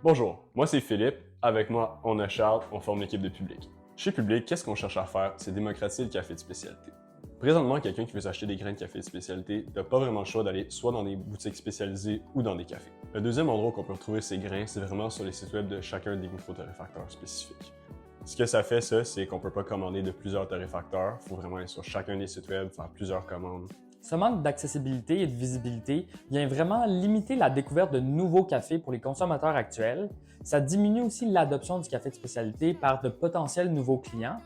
Bonjour, moi c'est Philippe. Avec moi, on a Charles, on forme l'équipe de Public. Chez Public, qu'est-ce qu'on cherche à faire? C'est démocratiser le café de spécialité. Présentement, quelqu'un qui veut s'acheter des grains de café de spécialité n'a pas vraiment le choix d'aller soit dans des boutiques spécialisées ou dans des cafés. Le deuxième endroit où on peut retrouver ces grains, c'est vraiment sur les sites web de chacun des micro-torréfacteurs spécifiques. Ce que ça fait, ça, c'est qu'on ne peut pas commander de plusieurs torréfacteurs. Il faut vraiment aller sur chacun des sites web, faire plusieurs commandes. Ce manque d'accessibilité et de visibilité vient vraiment limiter la découverte de nouveaux cafés pour les consommateurs actuels. Ça diminue aussi l'adoption du café de spécialité par de potentiels nouveaux clients.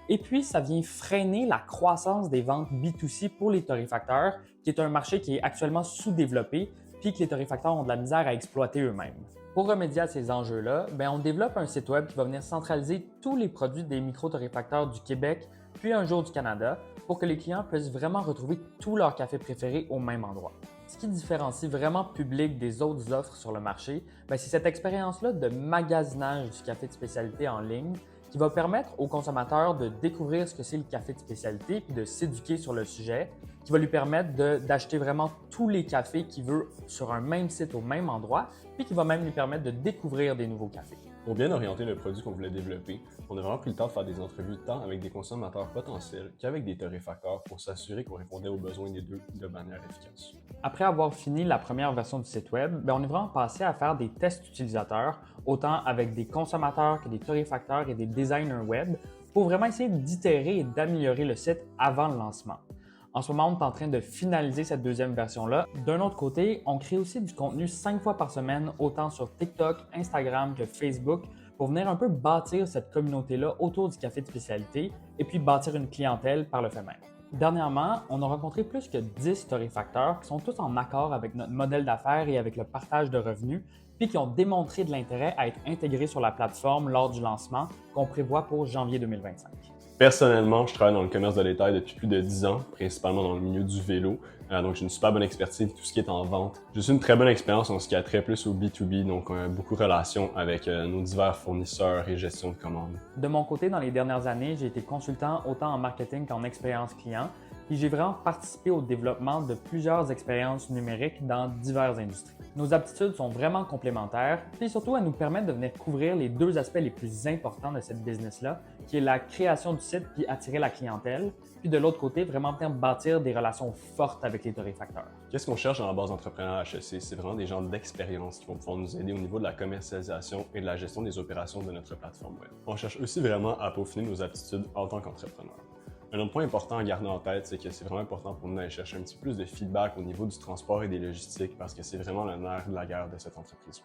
Et puis, ça vient freiner la croissance des ventes B2C pour les torréfacteurs, qui est un marché qui est actuellement sous-développé, puis que les torréfacteurs ont de la misère à exploiter eux-mêmes. Pour remédier à ces enjeux-là, on développe un site web qui va venir centraliser tous les produits des micro-torréfacteurs du Québec, puis un jour du Canada, pour que les clients puissent vraiment retrouver tous leurs cafés préférés au même endroit. Ce qui différencie vraiment Public des autres offres sur le marché, c'est cette expérience-là de magasinage du café de spécialité en ligne qui va permettre aux consommateurs de découvrir ce que c'est le café de spécialité puis de s'éduquer sur le sujet, qui va lui permettre d'acheter vraiment tous les cafés qu'il veut sur un même site au même endroit, puis qui va même lui permettre de découvrir des nouveaux cafés. Pour bien orienter le produit qu'on voulait développer, on a vraiment pris le temps de faire des entrevues tant avec des consommateurs potentiels qu'avec des torréfacteurs pour s'assurer qu'on répondait aux besoins des deux de manière efficace. Après avoir fini la première version du site web, on est vraiment passé à faire des tests utilisateurs, autant avec des consommateurs que des torréfacteurs et des designers web, pour vraiment essayer d'itérer et d'améliorer le site avant le lancement. En ce moment, on est en train de finaliser cette deuxième version-là. D'un autre côté, on crée aussi du contenu 5 fois par semaine, autant sur TikTok, Instagram que Facebook, pour venir un peu bâtir cette communauté-là autour du café de spécialité et puis bâtir une clientèle par le fait même. Dernièrement, on a rencontré plus que 10 torréfacteurs qui sont tous en accord avec notre modèle d'affaires et avec le partage de revenus, puis qui ont démontré de l'intérêt à être intégrés sur la plateforme lors du lancement qu'on prévoit pour janvier 2025. Personnellement, je travaille dans le commerce de détail depuis plus de 10 ans, principalement dans le milieu du vélo. Donc, j'ai une super bonne expertise de tout ce qui est en vente. J'ai aussi une très bonne expérience en ce qui a trait plus au B2B, donc beaucoup de relations avec nos divers fournisseurs et gestion de commandes. De mon côté, dans les dernières années, j'ai été consultant autant en marketing qu'en expérience client, puis j'ai vraiment participé au développement de plusieurs expériences numériques dans diverses industries. Nos aptitudes sont vraiment complémentaires, puis surtout elles nous permettent de venir couvrir les deux aspects les plus importants de cette business-là, qui est la création du site puis attirer la clientèle, puis de l'autre côté, vraiment venir bâtir des relations fortes avec les torréfacteurs. Qu'est-ce qu'on cherche dans la base d'entrepreneurs HEC? C'est vraiment des gens d'expérience qui vont pouvoir nous aider au niveau de la commercialisation et de la gestion des opérations de notre plateforme web. On cherche aussi vraiment à peaufiner nos aptitudes en tant qu'entrepreneur. Un autre point important à garder en tête, c'est que c'est vraiment important pour nous d'aller chercher un petit peu plus de feedback au niveau du transport et des logistiques parce que c'est vraiment le nerf de la guerre de cette entreprise.